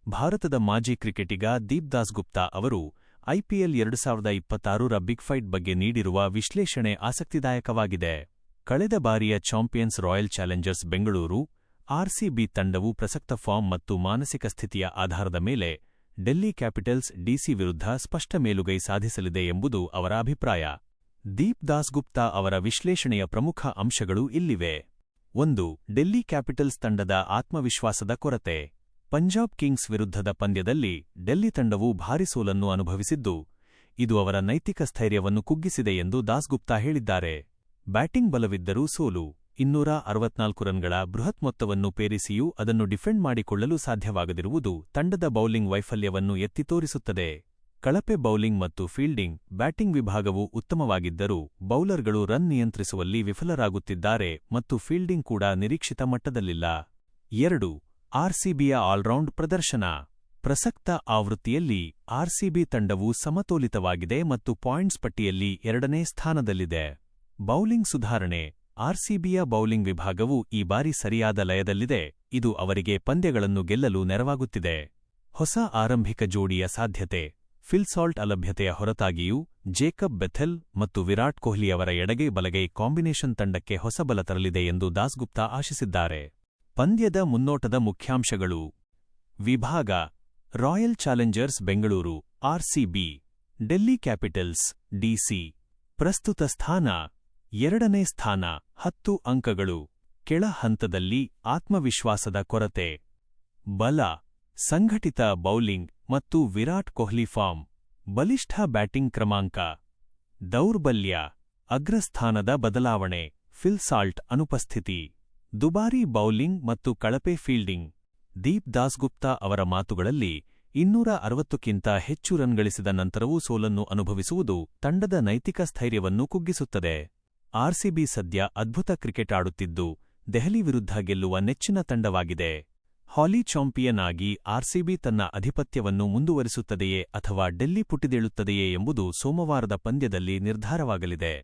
ಭಾರತದ ಮಾಜಿ ಕ್ರಿಕೆಟಿಗ ದೀಪ್ ದಾಸ್ಗುಪ್ತಾ ಅವರು ಐಪಿಎಲ್ 2026ರ ಬಿಗ್ ಫೈಟ್ ಬಗ್ಗೆ ನೀಡಿರುವ ವಿಶ್ಲೇಷಣೆ ಆಸಕ್ತಿದಾಯಕವಾಗಿದೆ. ಕಳೆದ ಬಾರಿಯ champions royal Challengers Bengaluru RCB ತಂಡವು ಪ್ರಸಕ್ತ ಫಾರ್ಮ್ ಮತ್ತು ಮಾನಸಿಕ ಸ್ಥಿತಿಯ ಆಧಾರದ ಮೇಲೆ ಡೆಲ್ಲಿ ಕ್ಯಾಪಿಟಲ್ಸ್ ಡಿಸಿ ವಿರುದ್ಧ ಸ್ಪಷ್ಟ ಮೇಲುಗೈ ಸಾಧಿಸಲಿದೆ ಎಂಬುದು ಅವರ ಅಭಿಪ್ರಾಯ. ದೀಪ್ ದಾಸ್ಗುಪ್ತಾ ಅವರ ವಿಶ್ಲೇಷಣೆಯ ಪ್ರಮುಖ ಅಂಶಗಳು ಇಲ್ಲಿವೆ. 1. ಡೆಲ್ಲಿ ಕ್ಯಾಪಿಟಲ್ಸ್ ತಂಡದ ಆತ್ಮವಿಶ್ವಾಸದ ಕೊರತೆ. ಪಂಜಾಬ್ ಕಿಂಗ್ಸ್ ವಿರುದ್ಧದ ಪಂದ್ಯದಲ್ಲಿ ಡೆಲ್ಲಿ ತಂಡವು ಭಾರೀ ಸೋಲನ್ನು ಅನುಭವಿಸಿದ್ದು, ಇದು ಅವರ ನೈತಿಕ ಸ್ಥೈರ್ಯವನ್ನು ಕುಗ್ಗಿಸಿದೆ ಎಂದು ದಾಸ್ಗುಪ್ತಾ ಹೇಳಿದ್ದಾರೆ. ಬ್ಯಾಟಿಂಗ್ ಬಲವಿದ್ದರೂ ಸೋಲು. 264 ರನ್ಗಳ ಬೃಹತ್ ಮೊತ್ತವನ್ನು ಪೇರಿಸಿಯೂ ಅದನ್ನು ಡಿಫೆಂಡ್ ಮಾಡಿಕೊಳ್ಳಲು ಸಾಧ್ಯವಾಗದಿರುವುದು ತಂಡದ ಬೌಲಿಂಗ್ ವೈಫಲ್ಯವನ್ನು ಎತ್ತಿ ತೋರಿಸುತ್ತದೆ. ಕಳಪೆ ಬೌಲಿಂಗ್ ಮತ್ತು ಫೀಲ್ಡಿಂಗ್. ಬ್ಯಾಟಿಂಗ್ ವಿಭಾಗವು ಉತ್ತಮವಾಗಿದ್ದರೂ ಬೌಲರ್ಗಳು ರನ್ ನಿಯಂತ್ರಿಸುವಲ್ಲಿ ವಿಫಲರಾಗುತ್ತಿದ್ದಾರೆ ಮತ್ತು ಫೀಲ್ಡಿಂಗ್ ಕೂಡ ನಿರೀಕ್ಷಿತ ಮಟ್ಟದಲ್ಲಿಲ್ಲ. 2. ಆರ್ಸಿಬಿಯ ಆಲ್ರೌಂಡ್ ಪ್ರದರ್ಶನ. ಪ್ರಸಕ್ತ ಆವೃತ್ತಿಯಲ್ಲಿ ಆರ್ಸಿಬಿ ತಂಡವು ಸಮತೋಲಿತವಾಗಿದೆ ಮತ್ತು ಪಾಯಿಂಟ್ಸ್ ಪಟ್ಟಿಯಲ್ಲಿ 2ನೇ ಸ್ಥಾನದಲ್ಲಿದೆ. ಬೌಲಿಂಗ್ ಸುಧಾರಣೆ. ಆರ್ಸಿಬಿಯ ಬೌಲಿಂಗ್ ವಿಭಾಗವು ಈ ಬಾರಿ ಸರಿಯಾದ ಲಯದಲ್ಲಿದೆ, ಇದು ಅವರಿಗೆ ಪಂದ್ಯಗಳನ್ನು ಗೆಲ್ಲಲು ನೆರವಾಗುತ್ತಿದೆ. ಹೊಸ ಆರಂಭಿಕ ಜೋಡಿಯ ಸಾಧ್ಯತೆ. ಫಿಲ್ ಸಾಲ್ಟ್ ಅಲಭ್ಯತೆಯ ಹೊರತಾಗಿಯೂ ಜೇಕಬ್ ಬೆಥೆಲ್ ಮತ್ತು ವಿರಾಟ್ ಕೊಹ್ಲಿಯವರ ಎಡಗೈ ಬಲಗೈ ಕಾಂಬಿನೇಷನ್ ತಂಡಕ್ಕೆ ಹೊಸ ಬಲ ತರಲಿದೆ ಎಂದು ದಾಸ್ಗುಪ್ತಾ ಆಶಿಸಿದ್ದಾರೆ. ಪಂದ್ಯದ ಮುನ್ನೋಟದ ಮುಖ್ಯಾಂಶಗಳು. ವಿಭಾಗ: royal Challengers Bengaluru RCB, Delhi capitals DC. ಪ್ರಸ್ತುತ ಸ್ಥಾನ: 2ನೇ ಸ್ಥಾನ, 10 ಅಂಕಗಳು. ಕೆಳ ಹಂತದಲ್ಲಿ ಆತ್ಮವಿಶ್ವಾಸದ ಕೊರತೆ. ಬಲ: ಸಂಘಟಿತ ಬೌಲಿಂಗ್ ಮತ್ತು ವಿರಾಟ್ ಕೊಹ್ಲಿ ಫಾರ್ಮ್. ಬಲಿಷ್ಠ ಬ್ಯಾಟಿಂಗ್ ಕ್ರಮಾಂಕ. ದೌರ್ಬಲ್ಯ: ಅಗ್ರಸ್ಥಾನದ ಬದಲಾವಣೆ, ಫಿಲ್ ಸಾಲ್ಟ್ ಅನುಪಸ್ಥಿತಿ. ದುಬಾರಿ ಬೌಲಿಂಗ್ ಮತ್ತು ಕಳಪೆ ಫೀಲ್ಡಿಂಗ್. ದೀಪ್ ದಾಸ್ಗುಪ್ತಾ ಅವರ ಮಾತುಗಳಲ್ಲಿ 260ಕ್ಕಿಂತ ಹೆಚ್ಚು ರನ್ ಗಳಿಸಿದ ನಂತರವೂ ಸೋಲನ್ನು ಅನುಭವಿಸುವುದು ತಂಡದ ನೈತಿಕ ಸ್ಥೈರ್ಯವನ್ನು ಕುಗ್ಗಿಸುತ್ತದೆ. ಆರ್ಸಿಬಿ ಸದ್ಯ ಅದ್ಭುತ ಕ್ರಿಕೆಟ್ ಆಡುತ್ತಿದ್ದು, ದೆಹಲಿ ವಿರುದ್ಧ ಗೆಲ್ಲುವ ನೆಚ್ಚಿನ ತಂಡವಾಗಿದೆ. ಹಾಲಿ ಚಾಂಪಿಯನ್ ಆಗಿ ಆರ್ಸಿಬಿ ತನ್ನ ಅಧಿಪತ್ಯವನ್ನು ಮುಂದುವರಿಸುತ್ತದೆಯೇ ಅಥವಾ ಡೆಲ್ಲಿ ಪುಟಿದೇಳುತ್ತದೆಯೇ ಎಂಬುದು ಸೋಮವಾರದ ಪಂದ್ಯದಲ್ಲಿ ನಿರ್ಧಾರವಾಗಲಿದೆ.